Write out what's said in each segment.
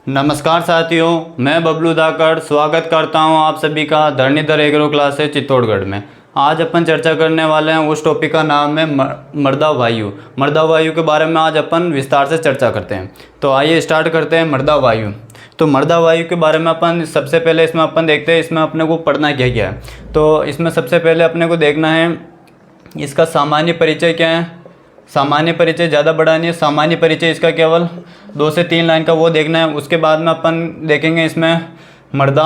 नमस्कार साथियों, मैं बबलू धाकड़ स्वागत करता हूं आप सभी का धरणीधर एग्रो क्लासेस चित्तौड़गढ़ में। आज अपन चर्चा करने वाले हैं उस टॉपिक का नाम है मृदा वायु। मृदा वायु के बारे में आज अपन विस्तार से चर्चा करते हैं। तो आइए स्टार्ट करते हैं मृदा वायु। तो मृदा वायु के बारे में अपन सबसे पहले इसमें अपन देखते हैं इसमें अपने को पढ़ना क्या क्या है। तो इसमें सबसे पहले अपने को देखना है इसका सामान्य परिचय क्या है। सामान्य परिचय ज़्यादा बड़ा नहीं है, सामान्य परिचय इसका केवल 2 से 3 लाइन का वो देखना है। उसके बाद में अपन देखेंगे इसमें मृदा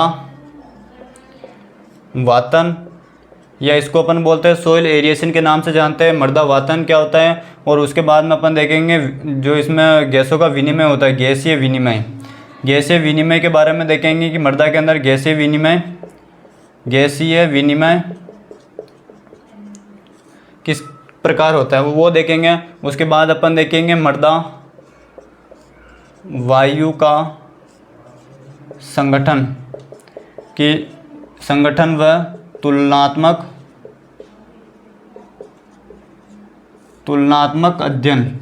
वातन, या इसको अपन बोलते हैं सोइल एरिएशन के नाम से जानते हैं। मृदा वातन क्या होता है, और उसके बाद में अपन देखेंगे जो इसमें गैसों का विनिमय होता है, गैसीय विनिमय। गैसीय विनिमय के बारे में देखेंगे कि मृदा के अंदर गैसीय विनिमय किस प्रकार होता है वो देखेंगे। उसके बाद अपन देखेंगे मृदा वायु का संगठन व तुलनात्मक अध्ययन।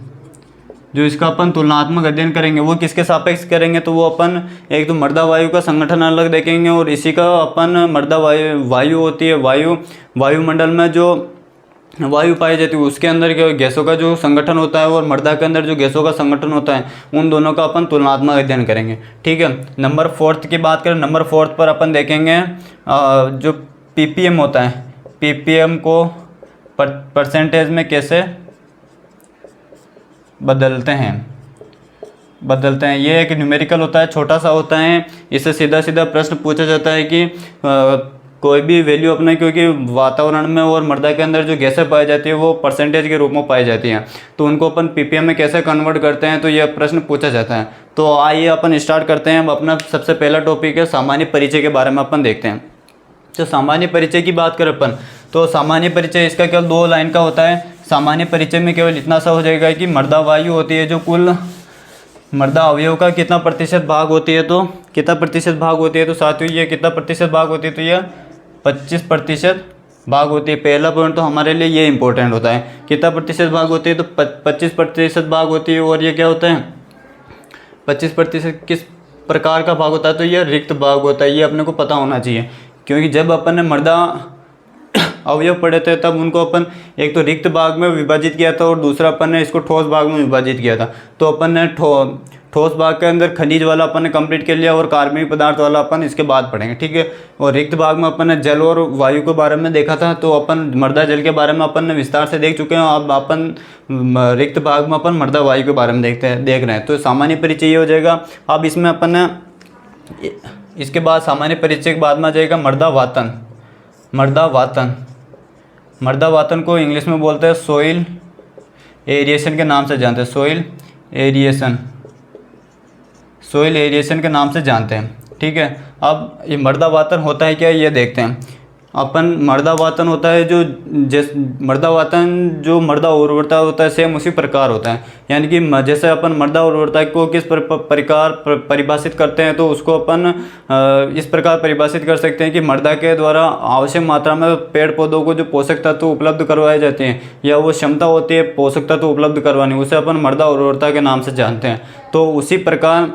जो इसका अपन तुलनात्मक अध्ययन करेंगे वो किसके सापेक्ष करेंगे, तो वो अपन एक तो मृदा वायु का संगठन अलग देखेंगे, और इसी का अपन मृदा वायु होती है, वायुमंडल में जो वायु पाई जाती है उसके अंदर गैसों का जो संगठन होता है, और मृदा के अंदर जो गैसों का संगठन होता है, उन दोनों का अपन तुलनात्मक अध्ययन करेंगे। ठीक है। नंबर 4 की बात करें, नंबर 4 पर अपन देखेंगे जो पीपीएम होता है, पीपीएम को परसेंटेज में कैसे बदलते हैं। ये एक न्यूमेरिकल होता है, छोटा सा होता है। इससे सीधा सीधा प्रश्न पूछा जाता है कि कोई भी वैल्यू अपने, क्योंकि वातावरण में और मृदा के अंदर जो गैसें पाई जाती है वो परसेंटेज के रूप में पाई जाती हैं, तो उनको अपन पीपीएम में कैसे कन्वर्ट करते हैं, तो यह प्रश्न पूछा जाता है। तो आइए अपन स्टार्ट करते हैं। अपना सबसे पहला टॉपिक है सामान्य परिचय के बारे में अपन देखते हैं। तो सामान्य परिचय की बात करें अपन, तो सामान्य परिचय इसका केवल 2 लाइन का होता है। सामान्य परिचय में केवल इतना सा हो जाएगा कि मृदा वायु होती है जो कुल मृदा अवयव का कितना प्रतिशत भाग होती है, तो कितना प्रतिशत भाग होती है, तो साथियों ये कितना प्रतिशत भाग होती है, तो यह 25% भाग होती है। पहला पॉइंट तो हमारे लिए ये इंपॉर्टेंट होता है, कितना प्रतिशत भाग होती है, तो 25% भाग होती है। और ये क्या होता है, 25% किस प्रकार का भाग होता है, तो यह रिक्त भाग होता है। ये अपने को पता होना चाहिए, क्योंकि जब अपन ने मृदा अवयव पढ़े थे तब उनको अपन एक तो रिक्त भाग में विभाजित किया था, और दूसरा अपन ने इसको ठोस भाग में विभाजित किया था। तो अपन ने ठोस भाग के अंदर खनिज वाला अपन ने कंप्लीट कर लिया, और कार्बनिक पदार्थ वाला अपन इसके बाद पढ़ेंगे। ठीक है। और रिक्त भाग में अपन ने जल और वायु के बारे में देखा था, तो अपन मृदा जल के बारे में अपन ने विस्तार से देख चुके हैं। अब अपन रिक्त भाग में अपन मृदा वायु के बारे में देख रहे हैं। तो सामान्य परिचय ये हो जाएगा। अब इसमें अपन ने इसके बाद सामान्य परिचय के बाद में आ जाएगा मृदा वातन को इंग्लिश में बोलते हैं सोइल एरिएशन के नाम से जानते हैं। सोइल एरिएशन के नाम से जानते हैं। ठीक है। अब ये मृदा वातन होता है क्या, ये देखते हैं अपन। मृदा वातन होता है जो मृदा उर्वरता होता है, सेम उसी प्रकार होता है। यानी कि जैसे अपन मृदा उर्वरता को किस प्रकार परिभाषित करते हैं, तो उसको अपन इस प्रकार परिभाषित कर सकते हैं कि मृदा के द्वारा आवश्यक मात्रा में पेड़ पौधों को जो पोषक तत्व उपलब्ध करवाए जाते हैं, या वो क्षमता होती है पोषक तत्व उपलब्ध करवाने, उसे अपन मृदा उर्वरता के नाम से जानते हैं। तो उसी प्रकार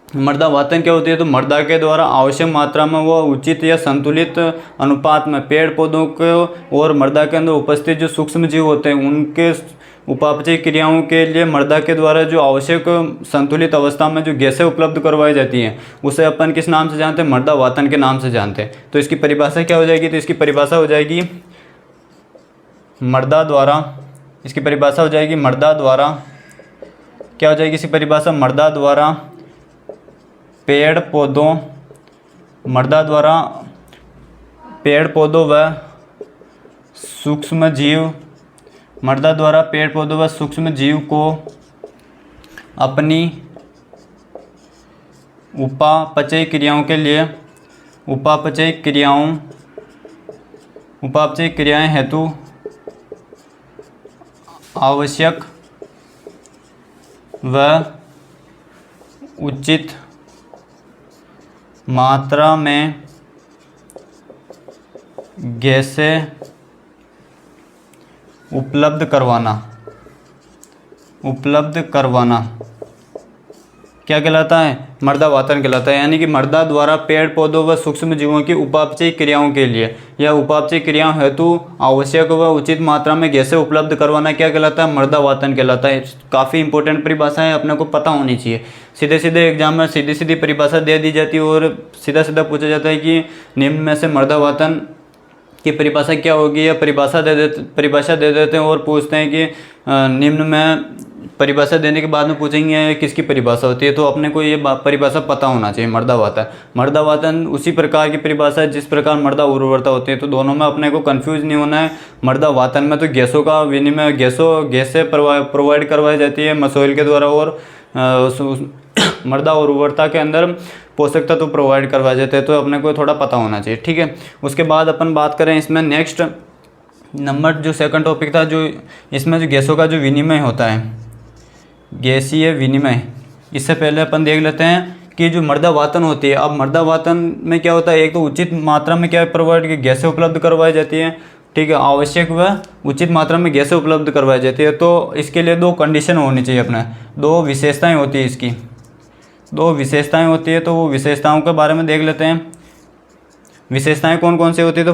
मृदा वातन क्या होती है, तो मृदा के द्वारा आवश्यक मात्रा में वो उचित या संतुलित अनुपात में पेड़ पौधों को और मृदा के अंदर उपस्थित जो सूक्ष्म जीव होते हैं उनके उपापचय क्रियाओं के लिए मृदा के द्वारा जो आवश्यक संतुलित अवस्था में जो गैसें उपलब्ध करवाई जाती हैं, उसे अपन किस नाम से जानते हैं, मृदा वातन के नाम से जानते हैं। तो इसकी परिभाषा क्या हो जाएगी, तो इसकी परिभाषा हो जाएगी मृदा द्वारा क्या हो जाएगी इसकी परिभाषा, मृदा द्वारा पेड़ पौधों व सूक्ष्म जीव को अपनी उपापचय क्रियाएं हेतु आवश्यक व उचित मात्रा में गैसें उपलब्ध करवाना क्या कहलाता है, मृदा वातन कहलाता है। यानी कि मृदा द्वारा पेड़ पौधों व सूक्ष्म जीवों की उपापचयी क्रियाओं के लिए या उपापचयी क्रियाओं हेतु आवश्यक व उचित मात्रा में गैसें उपलब्ध करवाना क्या कहलाता है, मृदा वातन कहलाता है। काफ़ी इंपॉर्टेंट परिभाषा है, अपने को पता होनी चाहिए। सीधे सीधे एग्जाम में सीधी सीधी परिभाषा दे दी जाती है और सीधा सीधा पूछा जाता है कि निम्न में से मृदा वातन की परिभाषा क्या होगी, या परिभाषा दे देते हैं और पूछते हैं कि निम्न में परिभाषा देने के बाद में पूछेंगे किसकी परिभाषा होती है, तो अपने को ये परिभाषा पता होना चाहिए। मृदा वातन, मृदा वातन उसी प्रकार की परिभाषा है जिस प्रकार मृदा उर्वरता होती है, तो दोनों में अपने को कंफ्यूज नहीं होना है। मृदा वातन में तो गैसों का विनिमय, गैसें प्रोवाइड करवाई जाती है मसोइल के द्वारा, और मृदा उर्वरता के अंदर पोषक तत्व प्रोवाइड करवाए जाते हैं, तो अपने को थोड़ा पता होना चाहिए, ठीक है। उसके बाद अपन बात करें इसमें नेक्स्ट नंबर जो सेकंड टॉपिक था, जो इसमें जो गैसों का जो विनिमय होता है, गैसीय विनिमय, इससे पहले अपन देख लेते हैं कि जो मृदा वातन होती है। अब मृदा वातन में क्या होता है, एक तो उचित मात्रा में क्या प्रोवाइड की गैसें उपलब्ध करवाई जाती है, ठीक है, आवश्यक व उचित मात्रा में गैसें उपलब्ध करवाई जाती है। तो इसके लिए दो कंडीशन होनी चाहिए, अपने दो विशेषताएं होती है, इसकी दो विशेषताएं होती है। तो वो विशेषताओं के बारे में देख लेते हैं। विशेषताएं कौन कौन सी होती है, तो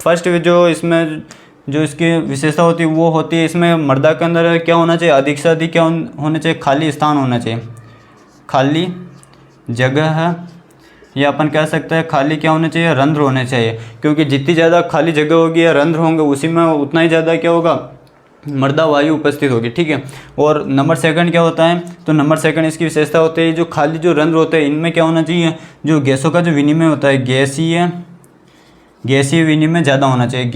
फर्स्ट जो इसमें जो इसकी विशेषता होती है वो होती है, इसमें मृदा के अंदर क्या होना चाहिए, अधिक से अधिक क्या होना चाहिए, खाली स्थान होना चाहिए, खाली जगह है, या अपन कह सकते हैं खाली क्या होना चाहिए, रंध्र होने चाहिए। क्योंकि जितनी ज़्यादा खाली जगह होगी या रंध्र होंगे उसी में उतना ही ज़्यादा क्या होगा, मृदा वायु उपस्थित होगी, ठीक है। और नंबर सेकंड क्या होता है, तो नंबर सेकंड इसकी विशेषता होती है जो खाली जो रंध्र होते हैं इनमें क्या होना चाहिए, जो गैसों का जो विनिमय होता है, गैसीय विनिमय ज़्यादा होना चाहिए,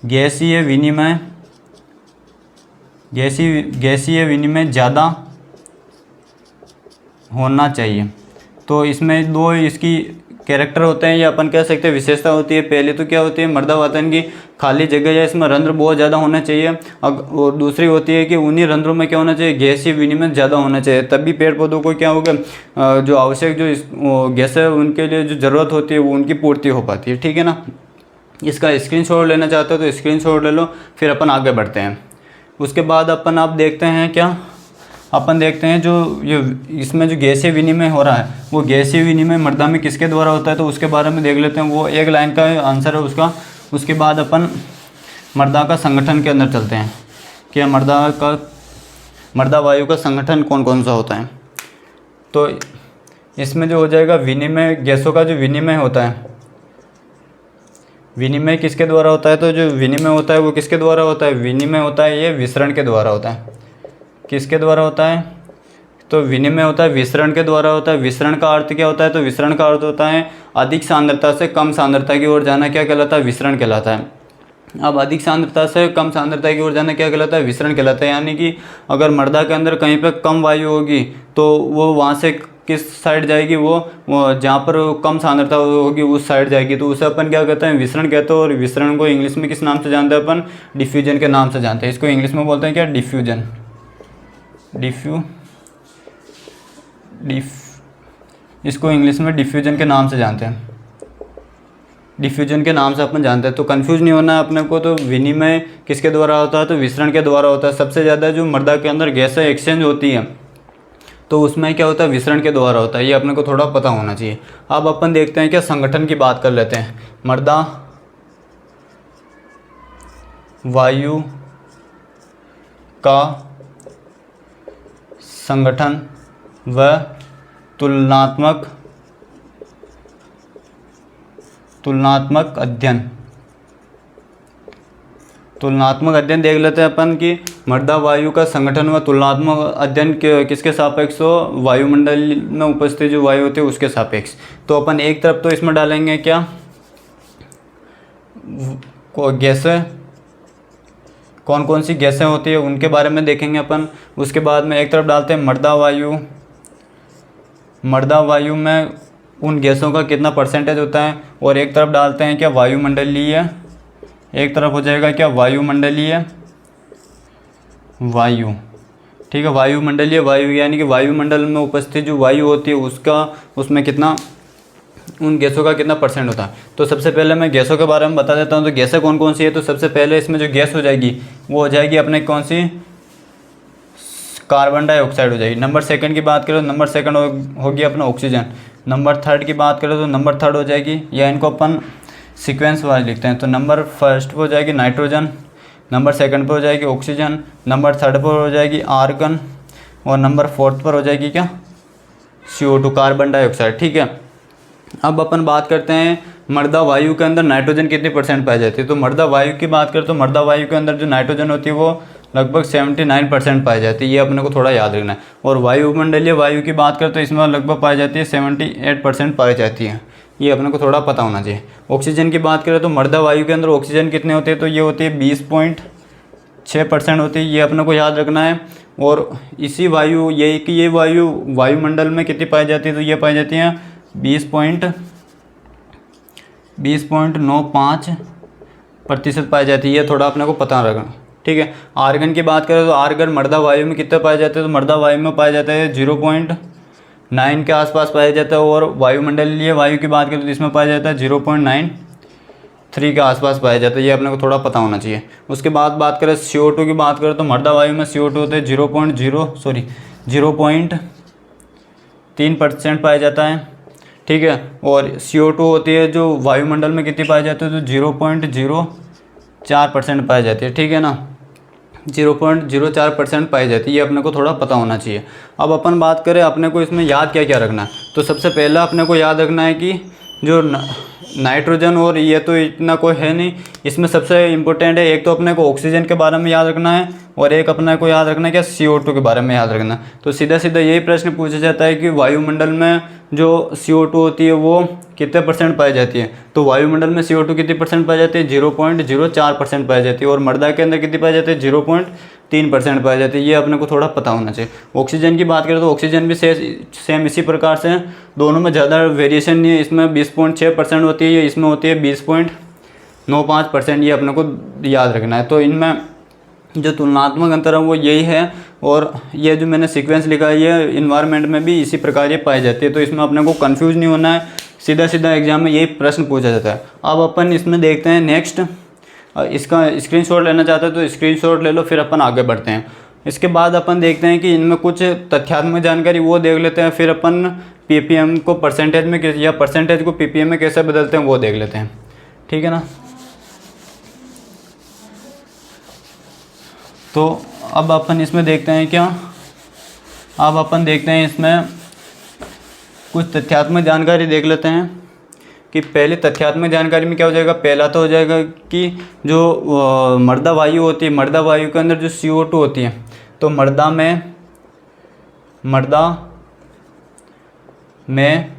गैसीय विनिमय ज़्यादा होना चाहिए। तो इसमें दो इसकी कैरेक्टर होते हैं, या अपन कह सकते हैं विशेषता होती है। पहले तो क्या होती है, मृदा वातन की खाली जगह या इसमें रंध्र बहुत ज़्यादा होना चाहिए, और दूसरी होती है कि उन्हीं रंध्रों में क्या होना चाहिए, गैसीय विनिमय ज़्यादा होना चाहिए। तभी पेड़ पौधों को क्या होगा, जो आवश्यक जो गैसें उनके लिए जो ज़रूरत होती है वो उनकी पूर्ति हो पाती है, ठीक है ना। इसका स्क्रीनशॉट लेना चाहते हो तो स्क्रीनशॉट ले लो, फिर अपन आगे बढ़ते हैं। उसके बाद अपन आप देखते हैं क्या, अपन देखते हैं जो ये इसमें जो गैसीय विनिमय हो रहा है वो गैसीय विनिमय मृदा में किसके द्वारा होता है, तो उसके बारे में देख लेते हैं। वो एक लाइन का आंसर है उसका। उसके बाद अपन मृदा का संगठन के अंदर चलते हैं कि मृदा वायु का संगठन कौन कौन सा होता है। तो इसमें जो हो जाएगा विनिमय, गैसों का जो विनिमय होता है, विनिमय किसके द्वारा होता है, तो जो विनिमय होता है वो किसके द्वारा होता है, विनिमय होता है ये विसरण के द्वारा होता है। किसके द्वारा होता है, तो विनिमय होता है विसरण के द्वारा होता है। विसरण का अर्थ क्या होता है, तो विसरण का अर्थ होता है अधिक सांद्रता से कम सांद्रता की ओर जाना, क्या कहलाता है, विसरण कहलाता है। अब अधिक सांद्रता से कम सांद्रता की ओर जाना क्या कहलाता है, विसरण कहलाता है। यानी कि अगर मृदा के अंदर कहीं पर कम वायु होगी तो वो वहाँ से किस साइड जाएगी, वो जहाँ पर कम सांद्रता होगी उस साइड जाएगी, तो उसे अपन क्या कहते हैं, विसरण कहते हैं। और विसरण को इंग्लिश में किस नाम से जानते हैं अपन, डिफ्यूजन के नाम से जानते हैं। इसको इंग्लिश में बोलते हैं क्या, डिफ्यूजन। इसको इंग्लिश में डिफ्यूजन के नाम से जानते हैं, डिफ्यूजन के नाम से अपन जानते हैं। तो कंफ्यूज नहीं होना है अपने को। तो विनिमय किसके द्वारा होता है, तो विसरण के द्वारा होता है। सबसे ज़्यादा जो मृदा के अंदर गैसें एक्सचेंज होती है तो उसमें क्या होता है, विसरण के द्वारा होता है। ये अपने को थोड़ा पता होना चाहिए। अब अपन देखते हैं क्या, संगठन की बात कर लेते हैं। मृदा वायु का संगठन व तुलनात्मक अध्ययन देख लेते हैं अपन कि मृदा वायु का संगठन व तुलनात्मक अध्ययन किसके सापेक्ष हो, वायुमंडल में उपस्थित जो वायु होती है उसके सापेक्ष। तो अपन एक तरफ तो इसमें डालेंगे क्या, गैसें, कौन कौन सी गैसें होती है उनके बारे में देखेंगे अपन। उसके बाद में एक तरफ डालते हैं मृदा वायु में उन गैसों का कितना परसेंटेज होता है, और एक तरफ डालते हैं क्या, वायुमंडलीय, एक तरफ हो जाएगा क्या, वायुमंडलीय वायु, ठीक है। वायुमंडलीय वायु यानी कि वायुमंडल में उपस्थित जो वायु होती है उसमें कितना, उन गैसों का कितना परसेंट होता है। तो सबसे पहले मैं गैसों के बारे में बता देता हूँ। तो गैसें कौन कौन सी है, तो सबसे पहले इसमें जो गैस हो जाएगी वो हो जाएगी अपने कौन सी, कार्बन डाइऑक्साइड हो जाएगी। नंबर सेकंड की बात करें तो नंबर सेकंड होगी अपना ऑक्सीजन। नंबर थर्ड की बात करें तो नंबर थर्ड हो जाएगी, या इनको अपन सीक्वेंस वाइज लिखते हैं तो नंबर फर्स्ट पर हो जाएगी नाइट्रोजन, नंबर सेकंड पर हो जाएगी ऑक्सीजन, नंबर थर्ड पर हो जाएगी आर्गन, और नंबर फोर्थ पर हो जाएगी क्या, CO2 कार्बन डाइऑक्साइड। ठीक है, अब अपन बात करते हैं मर्दा वायु के अंदर नाइट्रोजन कितनी % पाई जाती है। तो मर्दा वायु की बात करें तो मर्दा वायु के अंदर जो नाइट्रोजन होती है वो लगभग 79% पाई जाती है, ये अपने को थोड़ा याद रखना है। और वायुमंडलीय वायु की बात करें तो इसमें लगभग पाई जाती है 78% पाई जाती है, ये अपने को थोड़ा पता होना चाहिए। ऑक्सीजन की बात करें तो मर्दा वायु के अंदर ऑक्सीजन कितने होते हैं, तो ये होती है 20.6% होती है, ये अपने को याद रखना है। और इसी वायु ये कि ये वायु वायुमंडल में कितनी पाई जाती है, तो ये पाई जाती है 20.95% पाई जाती है, ये थोड़ा अपने को पता रखना। ठीक है, आर्गन की बात करें तो आर्गन मर्दा वायु में कितने पाए जाते हैं, तो मर्दा वायु में पाए जाते हैं 0.9 के आसपास पाया जाता है। और वायुमंडलीय वायु की बात करें तो इसमें पाया जाता है 0.93 के आसपास पाया जाता है, ये अपने को थोड़ा पता होना चाहिए। उसके बाद बात करें CO2 की बात करें तो मर्दा वायु में CO2 होते हैं 0.3% पाया जाता है। ठीक है, और CO2 होती है जो वायुमंडल में कितनी पाई जाती है, तो 0.04% पाई जाती है। ठीक है ना, 0.04% पाई जाती है, ये अपने को थोड़ा पता होना चाहिए। अब अपन बात करें अपने को इसमें याद क्या क्या रखना है, तो सबसे पहला अपने को याद रखना है कि जो नाइट्रोजन, और ये तो इतना कोई है नहीं, इसमें सबसे इम्पोर्टेंट है एक तो अपने को ऑक्सीजन के बारे में याद रखना है, और एक अपने को याद रखना है क्या, CO2 के बारे में याद रखना है। तो सीधा सीधा यही प्रश्न पूछा जाता है कि वायुमंडल में जो CO2 होती है वो कितने % पाई जाती है, तो वायुमंडल में CO2 कितनी % पाई जाती है, 0.04% पाई जाती है। और मर्दा के अंदर कितनी पाई जाती है, 0.3% पाई जाती है, ये अपने को थोड़ा पता होना चाहिए। ऑक्सीजन की बात करें तो ऑक्सीजन भी सेम इसी प्रकार से है, दोनों में ज़्यादा वेरिएशन नहीं है, इसमें 20.6% होती है, इसमें होती है 20.95%, ये अपने को याद रखना है। तो इनमें जो तुलनात्मक अंतर है वो यही है, और ये जो मैंने सीक्वेंस लिखा है ये इन्वायरमेंट में भी इसी प्रकार ये पाई जाती है, तो इसमें अपने को कंफ्यूज नहीं होना है, सीधा सीधा एग्जाम में यही प्रश्न पूछा जाता है। अब अपन इसमें देखते हैं नेक्स्ट, इसका स्क्रीनशॉट लेना चाहते हैं तो स्क्रीनशॉट ले लो, फिर अपन आगे बढ़ते हैं। इसके बाद अपन देखते हैं कि इनमें कुछ तथ्यात्मक जानकारी वो देख लेते हैं, फिर अपन PPM को परसेंटेज में या परसेंटेज को PPM में कैसे बदलते हैं वो देख लेते हैं। ठीक है ना, तो अब अपन इसमें देखते हैं क्या, अब अपन देखते हैं इसमें कुछ तथ्यात्मक जानकारी देख लेते हैं कि पहले तथ्यात्मक जानकारी में क्या हो जाएगा। पहला तो हो जाएगा कि जो मर्दा वायु होती है, मर्दा वायु के अंदर जो CO2 होती है, तो मर्दा में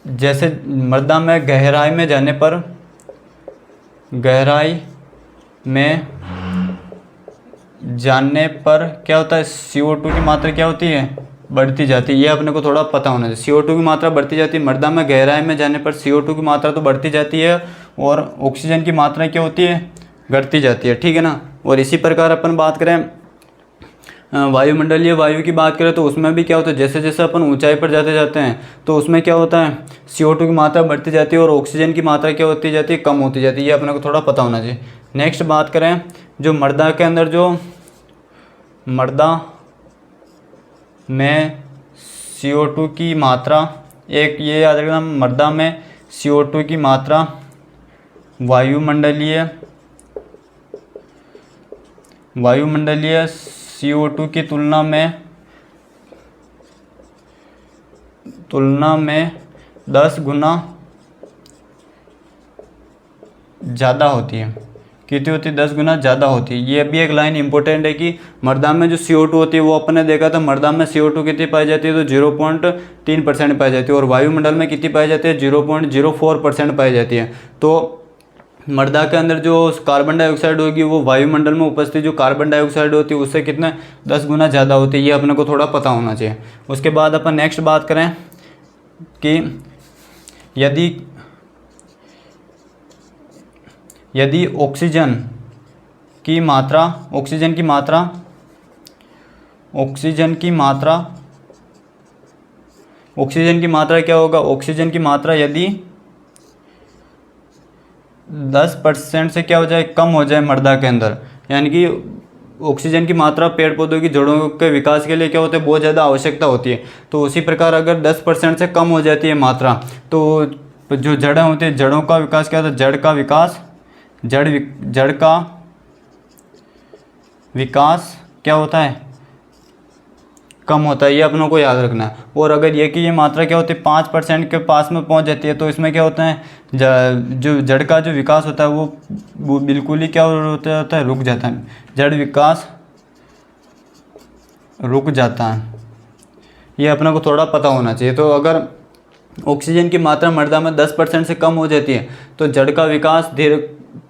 जैसे मर्दा में गहराई में जाने पर क्या होता है, CO2 की मात्रा क्या होती है, बढ़ती जाती है, ये अपने को थोड़ा पता होना चाहिए। CO2 की मात्रा बढ़ती जाती है, मर्दा में गहराई में जाने पर CO2 की मात्रा तो बढ़ती जाती है, और ऑक्सीजन की मात्रा क्या होती है, घटती जाती है। ठीक है ना, और इसी प्रकार अपन बात करें वायुमंडलीय वायु की बात करें तो उसमें भी क्या होता है, जैसे जैसे अपन ऊंचाई पर जाते जाते हैं तो उसमें क्या होता है, CO2 की मात्रा बढ़ती जाती है, और ऑक्सीजन की मात्रा क्या होती जाती है, कम होती जाती है, ये अपने को थोड़ा पता होना चाहिए। नेक्स्ट बात करें जो मर्दा के अंदर जो मर्दा में CO2 की मात्रा, एक ये याद रखना, मर्दा में CO2 की मात्रा वायुमंडलीय CO2 की तुलना में 10 गुना ज़्यादा होती है। कितनी होती है, 10 गुना ज़्यादा होती है। ये भी एक लाइन इंपॉर्टेंट है कि मर्दा में जो CO2 होती है वो अपन ने देखा था, मर्दा में CO2 कितनी पाई जाती है, तो 0.3% पाई जाती है, और वायुमंडल में कितनी पाई जाती है, 0.04% पाई जाती है। तो मर्दा के अंदर जो कार्बन डाइऑक्साइड होगी वो वायुमंडल में उपस्थित जो कार्बन डाइऑक्साइड होती है उससे कितने 10 गुना ज़्यादा होती है, ये अपने को थोड़ा पता होना चाहिए। उसके बाद अपन नेक्स्ट बात करें कि यदि ऑक्सीजन की मात्रा क्या होगा, ऑक्सीजन की मात्रा यदि 10% से क्या हो जाए, कम हो जाए मर्दा के अंदर, यानी कि ऑक्सीजन की मात्रा पेड़ पौधों की जड़ों के विकास के लिए क्या होता है, बहुत ज़्यादा आवश्यकता होती है। तो उसी प्रकार अगर 10% से कम हो जाती है मात्रा, तो जो जड़ें होती हैं, जड़ों का विकास क्या होता है, जड़ का विकास, जड़ का विकास क्या होता है, कम होता है। ये अपनों को याद रखना है। और अगर ये कि ये मात्रा क्या होती है 5% के पास में पहुंच जाती है, तो इसमें क्या होता है, जो जड़ का जो विकास होता है वो बिल्कुल ही क्या होता है, रुक जाता है। जड़ विकास रुक जाता है, ये अपने को थोड़ा पता होना चाहिए। तो अगर ऑक्सीजन की मात्रा मृदा में 10% से कम हो जाती है, तो जड़ का विकास धीरे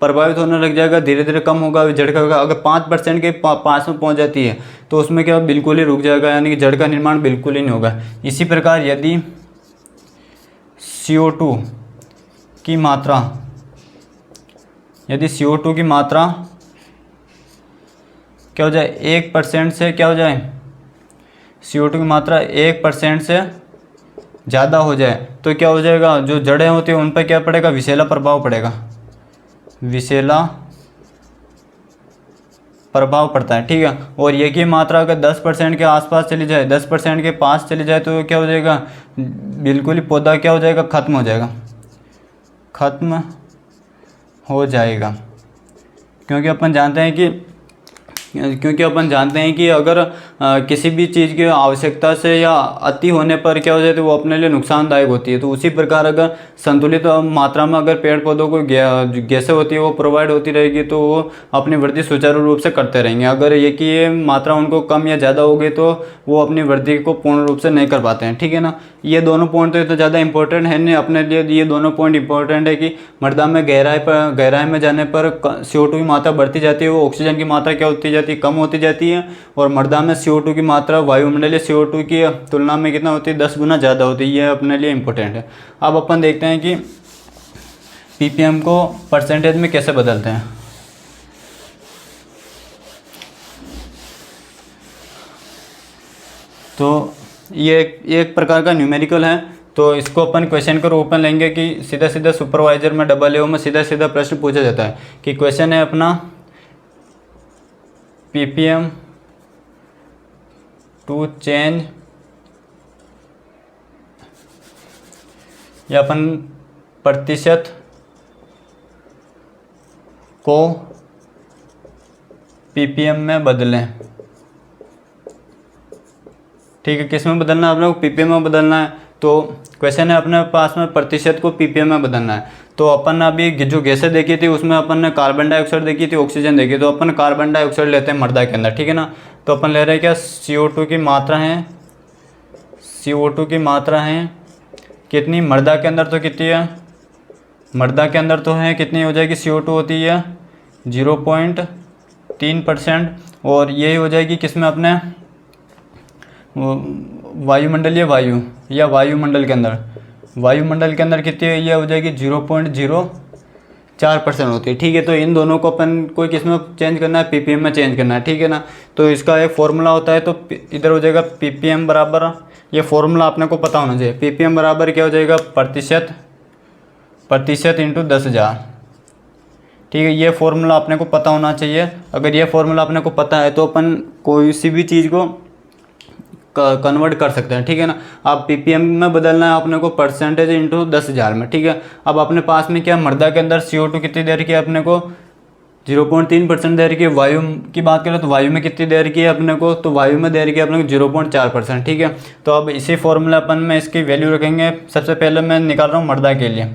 प्रभावित होने लग जाएगा, धीरे धीरे कम होगा जड़ का विकास। अगर 5% के पास में पहुंच जाती है, तो उसमें क्या बिल्कुल ही रुक जाएगा, यानी कि जड़ का निर्माण बिल्कुल ही नहीं होगा। इसी प्रकार यदि CO2 की मात्रा, यदि CO2 की मात्रा क्या हो जाए, 1% से क्या हो जाए, CO2 की मात्रा 1% से ज़्यादा हो जाए, तो क्या हो जाएगा, जो जड़ें होती हैं उन पर क्या पड़ेगा, विषैला प्रभाव पड़ेगा, विषैला प्रभाव पड़ता है। ठीक है। और ये की मात्रा अगर 10% के आसपास चली जाए, 10% के पास चली जाए, तो क्या हो जाएगा, बिल्कुल ही पौधा क्या हो जाएगा, ख़त्म हो जाएगा, ख़त्म हो जाएगा। क्योंकि अपन जानते हैं कि अगर किसी भी चीज़ की आवश्यकता से या अति होने पर क्या हो जाती है, वो अपने लिए नुकसानदायक होती है। तो उसी प्रकार अगर संतुलित मात्रा में अगर पेड़ पौधों को गैसें होती है वो प्रोवाइड होती रहेगी, तो वो अपनी वृद्धि सुचारू रूप से करते रहेंगे। अगर ये मात्रा उनको कम या ज़्यादा हो गई, तो वो अपनी वृद्धि को पूर्ण रूप से नहीं कर पाते हैं। ठीक है ना। ये दोनों पॉइंट तो इतना ज़्यादा इंपॉर्टेंट है नहीं अपने लिए। ये दोनों पॉइंट इंपॉर्टेंट है कि मृदा में गहराई में जाने पर CO2 की मात्रा बढ़ती जाती है, वो ऑक्सीजन की मात्रा क्या होती जाती है, कम होती जाती है। और मृदा में CO2 की मात्रा वायुमंडलीय CO2 की तुलना में कितना होती है, 10 गुना ज़्यादा होती है। ये अपने लिए इंपॉर्टेंट है। अब अपन देखते हैं कि ppm को परसेंटेज में कैसे बदलते हैं। तो ये एक प्रकार का न्यूमेरिकल है। तो इसको अपन क्वेश्चन के रूप में लेंगे कि सीधा सीधा सुपरवाइजर में AAO में सीधा सीधा प्रश्न पूछा जाता है कि क्वेश्चन है अपना ppm टू चेंज, या अपन प्रतिशत को ppm में बदलें। ठीक है। किस में बदलना है, अपने को ppm में बदलना है। तो क्वेश्चन है अपने पास में प्रतिशत को ppm में बदलना है। तो अपन अभी जो गैसें देखी थी उसमें अपन ने कार्बन डाइऑक्साइड देखी थी, ऑक्सीजन देखी। तो अपन कार्बन डाइऑक्साइड लेते हैं मृदा के अंदर। ठीक है ना। तो अपन ले रहे हैं क्या, CO2 की मात्रा है, CO2 की मात्रा है कितनी मृदा के अंदर, तो कितनी है मृदा के अंदर, तो है कितनी हो जाएगी, CO2 होती है 0.3%। और यही हो जाएगी किसमें, अपने वायुमंडलीय वायु या वायुमंडल के अंदर, वायुमंडल के अंदर कितनी है, ये हो जाएगी 0.04% होती है। ठीक है। तो इन दोनों को अपन को किस में चेंज करना है, ppm में चेंज करना है। ठीक है ना। तो इसका एक फॉर्मूला होता है, तो इधर हो जाएगा ppm बराबर, ये फॉर्मूला आपने को पता होना चाहिए। ppm बराबर क्या हो जाएगा, प्रतिशत इंटू 10,000। ठीक है। ये फॉर्मूला अपने को पता होना चाहिए। अगर ये फॉर्मूला अपने को पता है तो अपन कोई सी भी चीज़ को कन्वर्ट कर सकते हैं। ठीक है ना। अब ppm में बदलना है अपने को परसेंटेज इंटू 10,000 में। ठीक है। अब अपने पास में क्या, मृदा के अंदर CO2 कितनी दे रखी है अपने को, 0.3% दे रखी है। वायु की बात करें तो वायु में कितनी दे रखी है अपने को, तो वायु में दे रखी है अपने को 0.4%। ठीक है। तो अब इसी फॉर्मूला अपन में इसकी वैल्यू रखेंगे। सबसे पहले मैं निकाल रहा हूँ मृदा के लिए,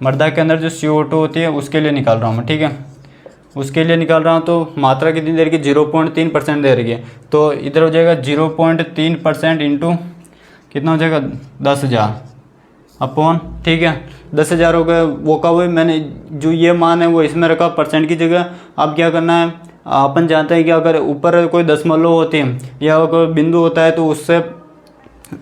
मृदा के अंदर जो CO2 होती है उसके लिए निकाल रहा हूँ मैं। ठीक है। उसके लिए निकाल रहा हूँ। तो मात्रा कितनी दे रही है, 0.3% दे रही है। तो इधर हो जाएगा 0.3% इंटू कितना हो जाएगा, 10,000 अपॉन, ठीक है 10,000 हो गए। वो का वही मैंने जो ये मान है वो इसमें रखा परसेंट की जगह। अब क्या करना है, अपन जानते हैं कि अगर ऊपर कोई दशमलव होती है या कोई बिंदु होता है तो उससे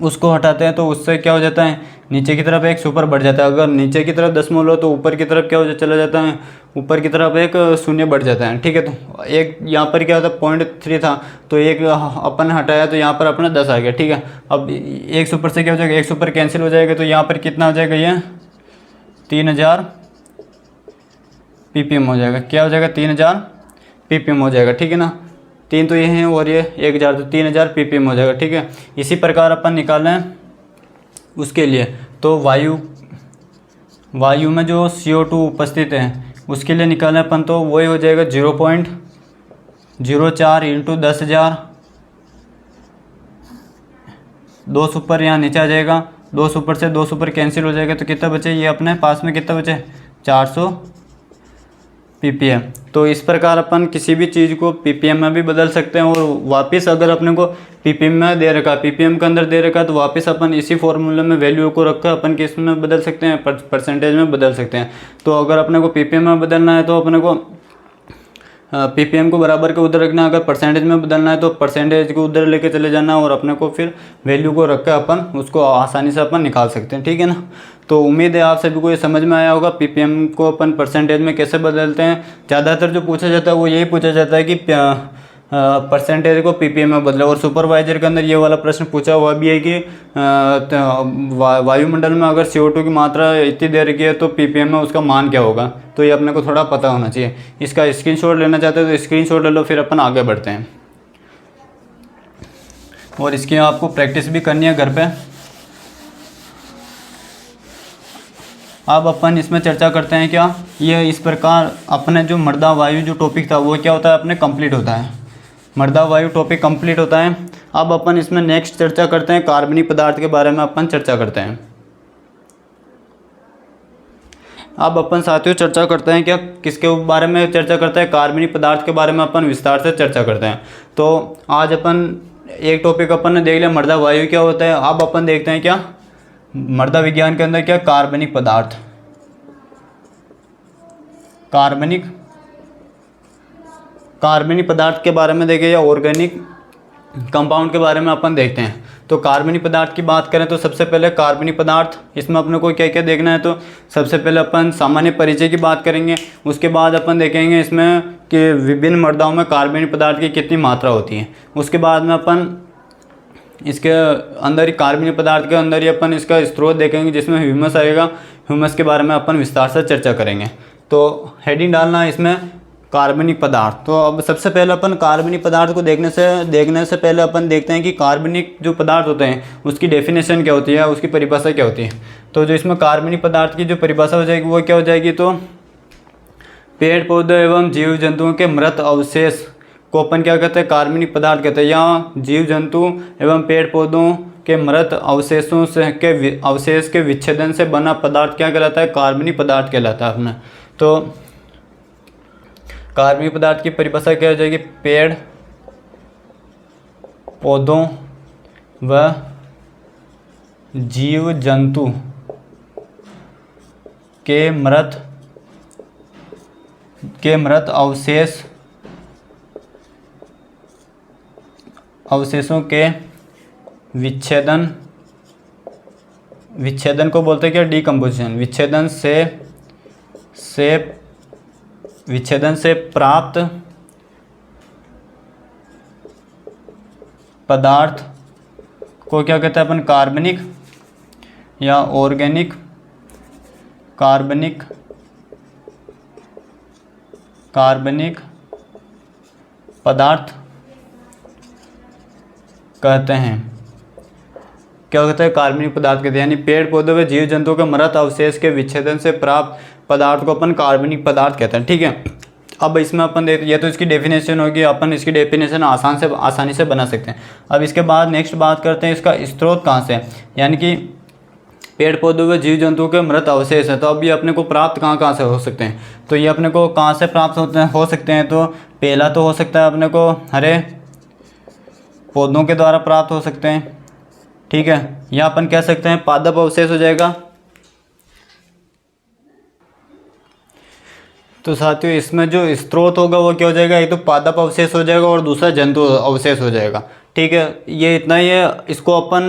उसको हटाते हैं, तो उससे क्या हो जाता है, नीचे की तरफ एक सुपर बढ़ जाता है। अगर नीचे की तरफ दशमलव तो ऊपर की तरफ क्या हो चला जाता है, ऊपर की तरफ एक शून्य बढ़ जाता है। ठीक है। तो एक यहाँ पर क्या होता है 0.3 था, तो एक अपन हटाया तो यहाँ पर अपना 10 आ गया। ठीक है। अब एक सुपर से क्या हो जाएगा, एक सुपर कैंसिल हो जाएगा, तो यहाँ पर कितना हो जाएगा, ये 3,000 ppm हो जाएगा। क्या हो जाएगा, 3,000 ppm हो जाएगा, ठीक है ना। 3 तो ये हैं और ये 1000 तो 3000 ppm हो जाएगा, ठीक है। इसी प्रकार अपन निकालना है उसके लिए, तो वायु में जो CO2 उपस्थित है उसके लिए निकालना है अपन, तो वही हो जाएगा 0.04 इंटू 10,000। 2 सुपर यहाँ नीचे आ जाएगा, 2 सुपर से 2 सुपर कैंसिल हो जाएगा, तो कितना बचे ये अपने पास में, कितना बचे 400 ppm। तो इस प्रकार अपन किसी भी चीज़ को ppm में भी बदल सकते हैं, और वापस अगर अपने को ppm में दे रखा, ppm के अंदर दे रखा, तो वापस अपन इसी फॉर्मूले में वैल्यू को रख कर अपन किस में बदल सकते हैं, परसेंटेज में बदल सकते हैं। तो अगर अपने को ppm में बदलना है तो अपने को ppm को बराबर के उधर रखना, अगर परसेंटेज में बदलना है तो परसेंटेज को उधर लेके चले जाना, और अपने को फिर वैल्यू को रख कर अपन उसको आसानी से अपन निकाल सकते हैं, ठीक है ना। तो उम्मीद है आप सभी को ये समझ में आया होगा ppm को अपन परसेंटेज में कैसे बदलते हैं। ज़्यादातर जो पूछा जाता है वो यही पूछा जाता है कि परसेंटेज को ppm में बदले, और सुपरवाइजर के अंदर ये वाला प्रश्न पूछा हुआ भी है कि वायुमंडल में अगर CO2 की मात्रा इतनी दे रखी है तो ppm में उसका मान क्या होगा, तो ये अपने को थोड़ा पता होना चाहिए। इसका स्क्रीनशॉट लेना चाहते हो तो स्क्रीनशॉट ले लो, फिर अपन आगे बढ़ते हैं। और इसकी आपको प्रैक्टिस भी करनी है घर पे। अब अपन इसमें चर्चा करते हैं क्या, ये इस प्रकार अपने जो मृदा वायु जो टॉपिक था वो क्या होता है अपने कंप्लीट होता है, मृदा वायु टॉपिक कंप्लीट होता है। अब अपन इसमें नेक्स्ट चर्चा करते हैं कार्बनिक पदार्थ के बारे में अपन चर्चा करते हैं। अब अपन साथियों चर्चा करते हैं क्या, किसके बारे में चर्चा करते हैं, कार्बनिक पदार्थ के बारे में अपन विस्तार से चर्चा करते हैं। तो आज अपन एक टॉपिक अपन ने देख लिया मृदा वायु क्या होता है। अब अपन देखते हैं क्या मृदा विज्ञान के अंदर क्या कार्बनिक पदार्थ, कार्बनिक पदार्थ के बारे में देखें, या ऑर्गेनिक कंपाउंड के बारे में अपन देखते हैं। तो कार्बनिक पदार्थ की बात करें तो सबसे पहले कार्बनिक पदार्थ, इसमें अपने को क्या क्या देखना है, तो सबसे पहले अपन सामान्य परिचय की बात करेंगे। उसके बाद अपन देखेंगे इसमें कि विभिन्न मृदाओं में कार्बनिक पदार्थ की कितनी मात्रा होती है। उसके बाद में अपन इसके अंदर ही कार्बनिक पदार्थ के अंदर ही अपन इसका स्रोत देखेंगे जिसमें ह्यूमस आएगा। ह्यूमस के बारे में अपन विस्तार से चर्चा करेंगे। तो हेडिंग डालना है इसमें कार्बनिक पदार्थ। तो अब सबसे पहले अपन कार्बनिक पदार्थ को देखने से पहले अपन देखते हैं कि कार्बनिक जो पदार्थ होते हैं उसकी डेफिनेशन क्या होती है, उसकी परिभाषा क्या होती है। तो जो इसमें कार्बनिक पदार्थ की जो परिभाषा हो जाएगी वो क्या हो जाएगी, तो पेड़ पौधे एवं जीव जंतुओं के मृत अवशेष को अपन क्या कहते हैं कार्बनिक पदार्थ कहते हैं। यहाँ जीव जंतु एवं पेड़ पौधों के मृत अवशेषों से के अवशेष के विच्छेदन से बना पदार्थ क्या कहलाता है, कार्बनिक पदार्थ कहलाता है अपना। तो कार्बनिक पदार्थ की परिभाषा क्या हो जाएगी, पेड़ पौधों व जीव जंतु के मृत अवशेषों के विच्छेदन को बोलते हैं क्या, डिकम्पोजिशन। विच्छेदन से प्राप्त पदार्थ को क्या कहते हैं अपन, कार्बनिक या ऑर्गेनिक कार्बनिक पदार्थ कहते हैं। क्या कहते हैं, कार्बनिक पदार्थ कहते हैं। यानी पेड़ पौधों व जीव जंतुओं के मृत अवशेष के विच्छेदन से प्राप्त पदार्थ को अपन कार्बनिक पदार्थ कहते हैं, ठीक है। अब इसमें अपन देखते ये तो इसकी डेफिनेशन होगी, अपन इसकी डेफिनेशन आसानी से बना सकते हैं। अब इसके बाद नेक्स्ट बात करते हैं इसका स्रोत कहाँ से, यानी कि पेड़ पौधों व जीव जंतुओं के मृत अवशेष है। तो अब ये अपने को प्राप्त कहाँ से हो सकते हैं, तो ये अपने को कहाँ से प्राप्त हो सकते हैं। तो पहला तो हो सकता है अपने को हरे पौधों के द्वारा प्राप्त हो सकते हैं, ठीक है। या अपन कह सकते हैं पादप अवशेष हो जाएगा। तो साथियों इसमें जो स्रोत होगा वो क्या हो जाएगा, एक तो पादप अवशेष हो जाएगा और दूसरा जंतु अवशेष हो जाएगा, ठीक है। ये इतना ही है। इसको अपन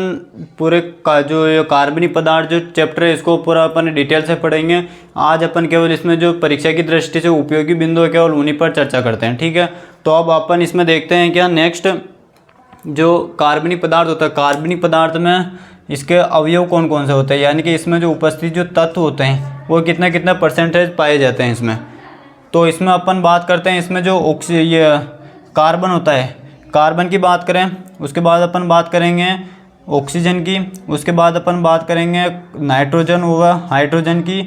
पूरे जो ये कार्बनिक पदार्थ जो चैप्टर है इसको पूरा अपन डिटेल से पढ़ेंगे। आज अपन केवल इसमें जो परीक्षा की दृष्टि से उपयोगी बिंदु है केवल उन्हीं पर चर्चा करते हैं, ठीक है। तो अब अपन इसमें देखते हैं क्या नेक्स्ट जो कार्बनिक पदार्थ होता है, कार्बनिक पदार्थ में इसके अवयव कौन कौन से होते हैं, यानी कि इसमें जो उपस्थित जो तत्व होते हैं वो कितना परसेंटेज पाए जाते हैं इसमें। तो इसमें अपन बात करते हैं, इसमें जो ये कार्बन होता है, कार्बन की बात करें, उसके बाद अपन बात करेंगे ऑक्सीजन की, उसके बाद अपन बात करेंगे नाइट्रोजन व हाइड्रोजन की।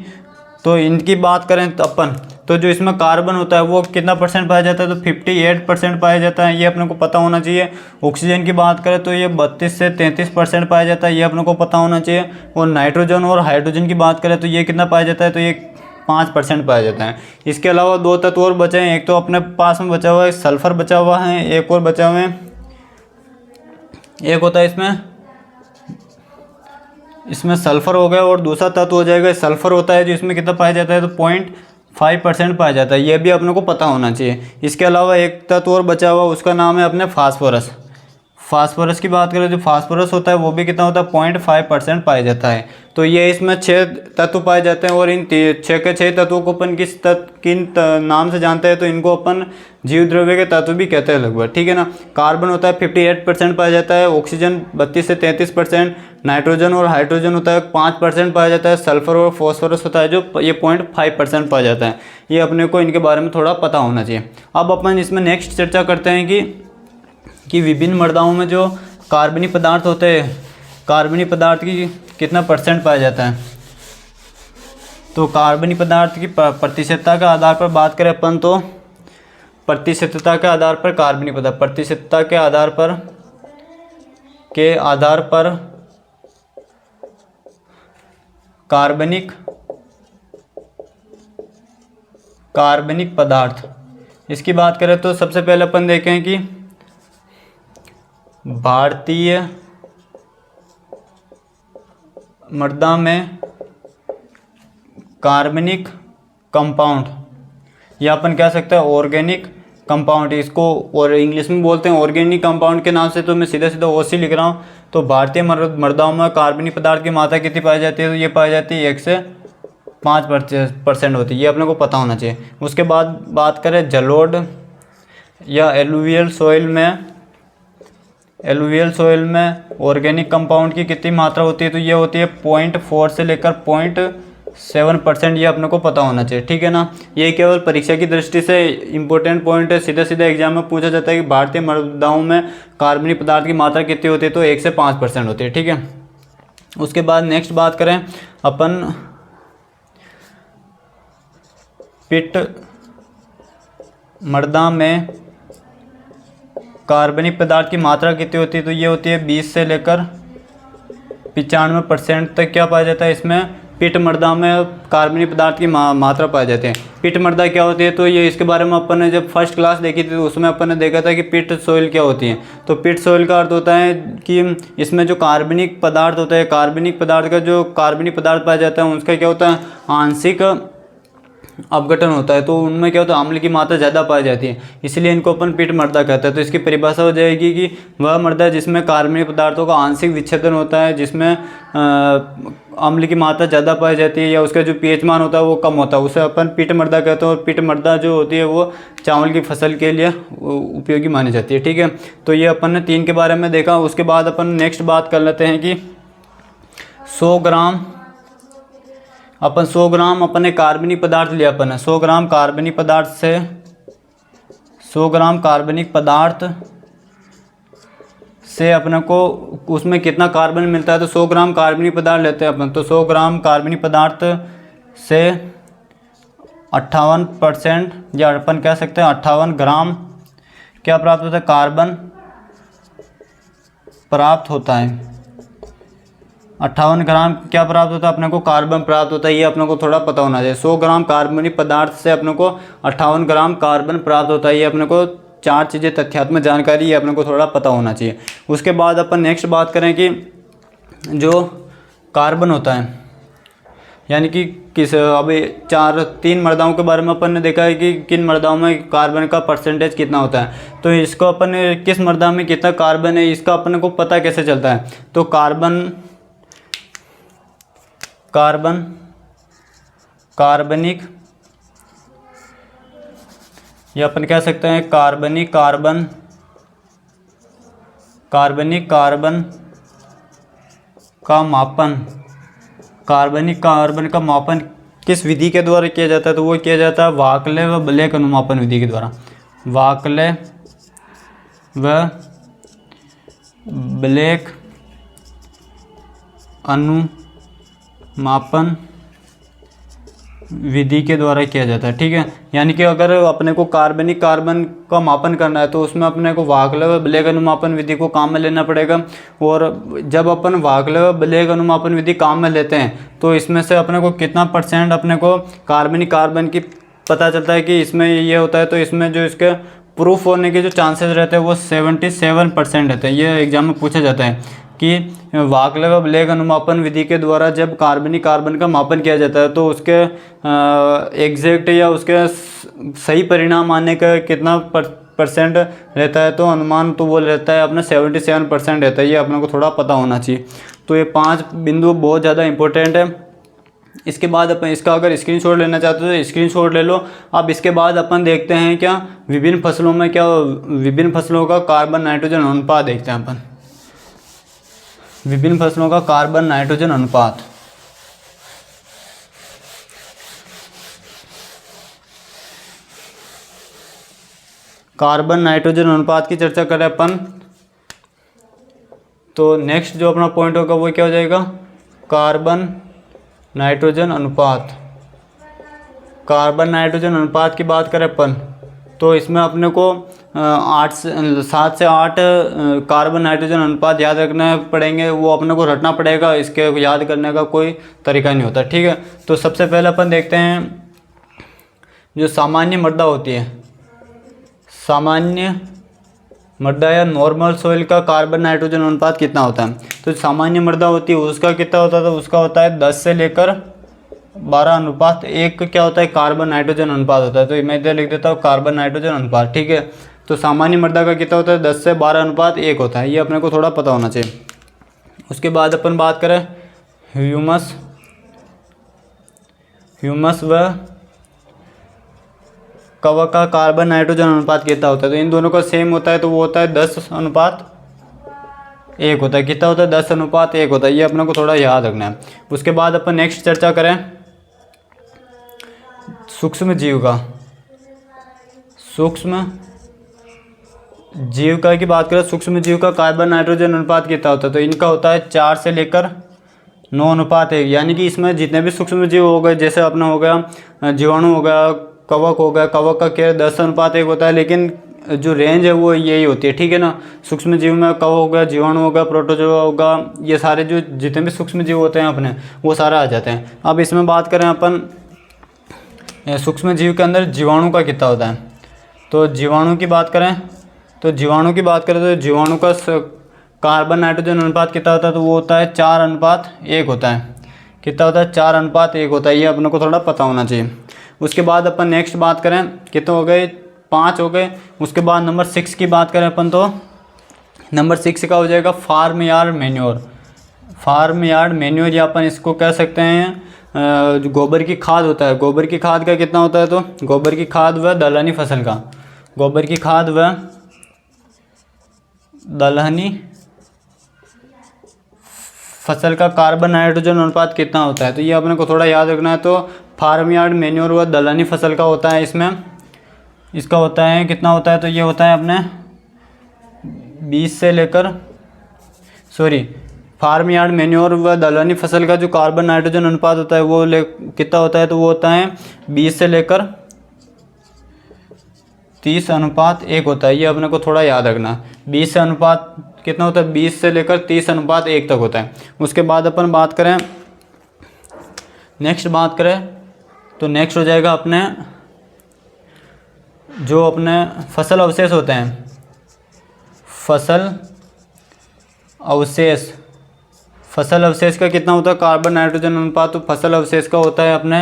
तो इनकी बात करें तो अपन, तो जो इसमें कार्बन होता है वो कितना परसेंट पाया जाता है, तो 58% पाया जाता है, ये अपने को पता होना चाहिए। ऑक्सीजन की बात करें तो ये 32 से 33% पाया जाता है, ये अपने को पता होना चाहिए। और नाइट्रोजन और हाइड्रोजन की बात करें तो ये कितना पाया जाता है, तो ये 5% पाया जाता है। इसके अलावा 2 तत्व और बचे हैं, एक तो अपने पास में बचा हुआ है सल्फर बचा हुआ है, एक और बचा हुआ है, एक होता है इसमें सल्फर हो गया और दूसरा तत्व हो जाएगा सल्फर होता है, जो इसमें कितना पाया जाता है, तो 0.5% पाया जाता है, ये भी अपने को पता होना चाहिए। इसके अलावा एक तत्व और बचा हुआ, उसका नाम है अपने फास्फोरस। फास्फोरस की बात करें, जो फास्फोरस होता है वो भी कितना होता है, 0.5% पाया जाता है। तो ये इसमें 6 तत्व पाए जाते हैं, और इन 6 के 6 तत्वों को अपन किन नाम से जानते हैं, तो इनको अपन जीव द्रव्य के तत्व भी कहते हैं लगभग, ठीक है ना। कार्बन होता है 58% पाया जाता है, ऑक्सीजन 32 से 33%, नाइट्रोजन और हाइड्रोजन होता है 5% पाया जाता है, सल्फर और फॉस्फोरस होता है जो ये 0.5% पाया जाता है। ये अपने को इनके बारे में थोड़ा पता होना चाहिए। अब अपन इसमें नेक्स्ट चर्चा करते हैं कि विभिन्न मृदाओं में जो कार्बनिक पदार्थ होते हैं, कार्बनिक पदार्थ की कितना परसेंट पाया जाता है। तो कार्बनिक पदार्थ की प्रतिशतता के आधार पर बात करें अपन, तो प्रतिशतता के आधार पर कार्बनिक पदार्थ, प्रतिशतता के आधार पर कार्बनिक पदार्थ, इसकी बात करें तो सबसे पहले अपन देखें कि भारतीय मृदा में कार्बनिक कंपाउंड, या अपन कह सकते हैं ऑर्गेनिक कंपाउंड, इसको और इंग्लिश में बोलते हैं ऑर्गेनिक कंपाउंड के नाम से, तो मैं सीधा सीधा OC लिख रहा हूँ। तो भारतीय मृदाओं में कार्बनिक पदार्थ की मात्रा कितनी पाई जाती है, तो ये पाई जाती है 1 से 5% होती है, ये अपने को पता होना चाहिए। उसके बाद बात करें जलोढ़ या एलुवियल सोइल में ऑर्गेनिक कंपाउंड की कितनी मात्रा होती है, तो ये होती है 0.4 से लेकर 0.7%, ये अपने को पता होना चाहिए, ठीक है ना। ये केवल परीक्षा की दृष्टि से इंपॉर्टेंट पॉइंट है, सीधा सीधा एग्जाम में पूछा जाता है कि भारतीय मृदाओं में कार्बनिक पदार्थ की मात्रा कितनी होती है, तो 1 से 5% होती है, ठीक है। उसके बाद नेक्स्ट बात करें अपन पिट मृदा में कार्बनिक पदार्थ की मात्रा कितनी होती है, तो ये होती है 20 से लेकर 95% तक क्या पाया जाता है। इसमें पिट मृदा में कार्बनिक पदार्थ की मात्रा पाए जाते हैं। पिट मृदा क्या होती है, तो ये इसके बारे में अपन ने जब फर्स्ट क्लास देखी थी तो उसमें अपन ने देखा था कि पिट सॉइल क्या होती है। तो पिट सॉइल का अर्थ होता है कि इसमें जो कार्बनिक पदार्थ होता है, कार्बनिक पदार्थ का जो कार्बनिक पदार्थ पाया जाता है उसका क्या होता है, आंशिक अपघटन होता है, तो उनमें क्या होता है, अम्ल की मात्रा ज़्यादा पाई जाती है, इसलिए इनको अपन पिट मृदा कहते हैं। तो इसकी परिभाषा हो जाएगी कि वह मृदा जिसमें कार्बनिक पदार्थों का आंशिक विच्छेदन होता है, जिसमें अम्ल की मात्रा ज़्यादा पाई जाती है, या उसका जो pH मान होता है वो कम होता है, उसे अपन पिट मृदा कहते हैं। और पिट मृदा जो होती है वो चावल की फसल के लिए उपयोगी मानी जाती है, ठीक है। तो ये अपन ने 3 के बारे में देखा। उसके बाद अपन नेक्स्ट बात कर लेते हैं कि 100 ग्राम अपने कार्बनिक पदार्थ लिया अपन ने, 100 ग्राम कार्बनिक पदार्थ से 100 ग्राम कार्बनिक पदार्थ से अपने को उसमें कितना कार्बन मिलता है, तो 100 ग्राम कार्बनिक पदार्थ लेते हैं अपन, तो 100 ग्राम कार्बनिक पदार्थ से 58% या अपन कह सकते हैं 58 ग्राम क्या प्राप्त होता है, कार्बन प्राप्त होता है। 58 ग्राम क्या प्राप्त होता है, अपने को कार्बन प्राप्त होता है, ये अपने को थोड़ा पता होना चाहिए। 100 ग्राम कार्बनिक पदार्थ से अपने को 58 ग्राम कार्बन प्राप्त होता है, ये अपने को 4 चीज़ें तथ्यात्मक जानकारी, ये अपने को थोड़ा पता होना चाहिए। उसके बाद अपन नेक्स्ट बात करें कि जो कार्बन होता है, यानी कि अभी 3 मृदाओं के बारे में अपन ने देखा है कि किन मृदाओं में कार्बन का परसेंटेज कितना होता है। तो इसको अपन किस मृदा में कितना कार्बन है, इसका अपने को पता कैसे चलता है, तो कार्बनिक या अपन कह सकते हैं कार्बन का मापन, कार्बनिक कार्बन का मापन किस विधि के द्वारा किया जाता है, तो वो किया जाता है वाकले व ब्लेक अनुमापन विधि के द्वारा। वाकले व ब्लेक अनुमापन विधि के द्वारा किया जाता है, ठीक है। यानी कि अगर अपने को कार्बनिक कार्बन का मापन करना है तो उसमें अपने को वाकले व ब्लेक अनुमापन विधि को काम में लेना पड़ेगा। और जब अपन वाकले व ब्लेक अनुमापन विधि काम में लेते हैं तो इसमें से अपने को कितना % अपने को कार्बनिक कार्बन की पता चलता है कि इसमें ये होता है, तो इसमें जो इसके प्रूफ होने के जो चांसेस रहते हैं वो 77% रहते हैं। ये एग्जाम में पूछा जाता है कि वाकले व ब्लेक अनुमापन विधि के द्वारा जब कार्बनिक कार्बन का मापन किया जाता है तो उसके एग्जैक्ट या उसके सही परिणाम आने का कितना % रहता है, तो अनुमान तो वो रहता है अपना 77% रहता है। ये अपने को थोड़ा पता होना चाहिए। तो ये 5 बिंदु बहुत ज़्यादा इंपॉर्टेंट है। इसके बाद अपन इसका अगर स्क्रीनशॉट लेना चाहते हो तो स्क्रीनशॉट ले लो। अब इसके बाद अपन देखते हैं क्या विभिन्न फसलों में क्या विभिन्न फसलों का कार्बन नाइट्रोजन अनुपात देखते हैं अपन। विभिन्न फसलों का कार्बन नाइट्रोजन अनुपात। कार्बन नाइट्रोजन अनुपात की चर्चा करें अपन तो नेक्स्ट जो अपना पॉइंट होगा वो क्या हो जाएगा, कार्बन नाइट्रोजन अनुपात। कार्बन नाइट्रोजन अनुपात की बात करें अपन तो इसमें अपने को 7 से 8 कार्बन नाइट्रोजन अनुपात याद रखने पड़ेंगे। वो अपने को रटना पड़ेगा, इसके याद करने का कोई तरीका नहीं होता, ठीक है। तो सबसे पहले अपन देखते हैं जो सामान्य मृदा होती है, सामान्य मृदा या नॉर्मल सॉइल का कार्बन नाइट्रोजन अनुपात कितना होता है। तो सामान्य मृदा होती है उसका कितना होता है, तो उसका होता है 10 से लेकर 12:1 क्या होता है, कार्बन नाइट्रोजन अनुपात होता है। तो मैं इधर लिख देता हूँ कार्बन नाइट्रोजन अनुपात, ठीक है। तो सामान्य मृदा का कितना होता है, 10 से 12:1 होता है। ये अपने को थोड़ा पता होना चाहिए। उसके बाद अपन बात करें ह्यूमस व कवक का कार्बन नाइट्रोजन अनुपात कितना होता है। तो इन दोनों का सेम होता है, तो वो होता है 10:1 होता है। कितना होता है, 10:1 होता है। ये अपने को थोड़ा याद रखना है। उसके बाद अपन नेक्स्ट चर्चा करें सूक्ष्म जीव का। सूक्ष्म जीव की बात करें, सूक्ष्म जीव का कार्बन नाइट्रोजन अनुपात कितना होता है। तो इनका होता है 4 से लेकर 9:1। यानी कि इसमें जितने भी सूक्ष्म जीव हो गए, जैसे अपना हो गया जीवाणु हो गया, कवक हो गया, कवक का क्या 10:1 होता है, लेकिन जो रेंज है वो यही होती है, ठीक है ना। सूक्ष्म जीव में कवक हो गया, जीवाणु हो गया, प्रोटोजोआ होगा, ये सारे जो जितने भी सूक्ष्म जीव होते हैं अपने वो सारा आ जाते हैं। अब इसमें बात करें अपन सूक्ष्म जीव के अंदर जीवाणु का कितना होता है। तो जीवाणु की बात करें तो जीवाणु का कार्बन नाइट्रोजन अनुपात कितना होता है, तो वो होता है 4:1 होता है। कितना होता है, 4:1 होता है। ये अपने को थोड़ा पता होना चाहिए। उसके बाद अपन नेक्स्ट बात करें, कितने हो गए, 5 हो गए। उसके बाद नंबर 6 की बात करें अपन तो नंबर 6 का हो जाएगा farm yard manure. Farm yard manure या अपन इसको कह सकते हैं जो गोबर की खाद होता है। गोबर की खाद का कितना होता है, तो गोबर की खाद व दलहनी फसल का, गोबर की खाद व दलहनी फसल का कार्बन नाइट्रोजन अनुपात कितना होता है। तो ये अपने को थोड़ा याद रखना है। तो फार्म यार्ड मैन्योर व दलहनी फसल का होता है, इसमें इसका होता है कितना होता है, तो ये होता है अपने 20 से लेकर फार्म यार्ड मैन्योर व दलहनी फसल का जो कार्बन नाइट्रोजन अनुपात होता है वो कितना होता है, तो वो होता है 20 से लेकर 30:1 होता है। ये अपने को थोड़ा याद रखना है। 20 से अनुपात कितना होता है, 20 से लेकर 30:1 तक होता है। उसके बाद अपन बात करें नेक्स्ट तो नेक्स्ट हो जाएगा अपने जो अपने फसल अवशेष होते हैं। फसल अवशेष का कितना होता है कार्बन नाइट्रोजन अनुपात। तो फसल अवशेष का होता है अपने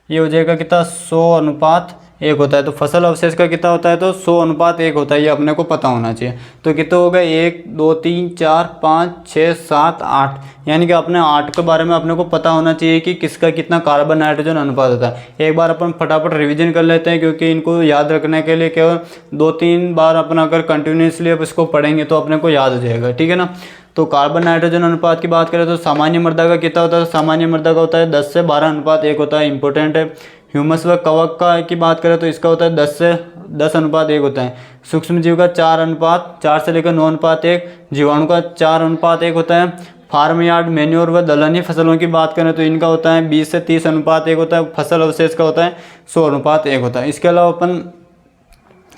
ये हो जाएगा कितना 100:1 होता है। तो फसल अवशेष का कितना होता है, तो 100:1 होता है। ये अपने को पता होना चाहिए। तो कितने हो गए, 1 2 3 4 5 6 7 8, यानी कि अपने 8 के बारे में अपने को पता होना चाहिए कि किसका कितना कार्बन नाइट्रोजन अनुपात होता है। एक बार अपन फटाफट रिवीजन कर लेते हैं, क्योंकि इनको याद रखने के लिए केवल 2-3 बार अपन अगर कंटिन्यूसली अब इसको पढ़ेंगे तो अपने को याद हो जाएगा, ठीक है ना। तो कार्बन नाइट्रोजन अनुपात की बात करें तो सामान्य मृदा का कितना होता है, तो सामान्य मृदा का होता है 10 से 12 अनुपात 1 होता है, इंपॉर्टेंट है। ह्यूमस व कवक का की बात करें तो इसका होता है 10 से 10 अनुपात 1 होता है। सूक्ष्म जीव का 4 से लेकर 9 अनुपात 1, जीवाणु का 4 अनुपात 1 होता है। फार्म यार्ड मैन्योर व दलहनी फसलों की बात करें तो इनका होता है 20 से 30 अनुपात 1 होता है। फसल अवशेष का होता है 100 अनुपात 1 होता है। इसके अलावा अपन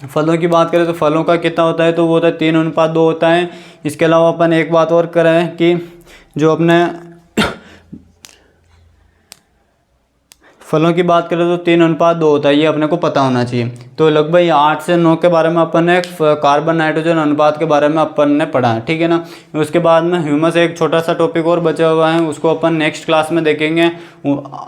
फलों की बात करें तो फलों का कितना होता है, तो वो होता है 3 अनुपात 2 होता है। इसके अलावा अपन एक बात और करें कि जो अपने फलों की बात करें तो 3 अनुपात 2 होता है, ये अपने को पता होना चाहिए। तो लगभग 8 से 9 के बारे में अपन ने कार्बन नाइट्रोजन अनुपात के बारे में अपन ने पढ़ा है, ठीक है ना। उसके बाद में ह्यूमस एक छोटा सा टॉपिक और बचा हुआ है, उसको अपन नेक्स्ट क्लास में देखेंगे।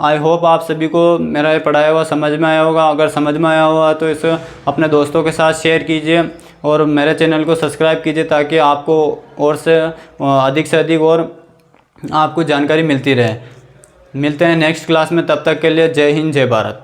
आई होप आप सभी को मेरा ये पढ़ाया हुआ समझ में आया होगा। अगर समझ में आया हुआ तो इसे अपने दोस्तों के साथ शेयर कीजिए और मेरे चैनल को सब्सक्राइब कीजिए ताकि आपको और से अधिक और आपको जानकारी मिलती रहे। मिलते हैं नेक्स्ट क्लास में, तब तक के लिए जय हिंद जय भारत।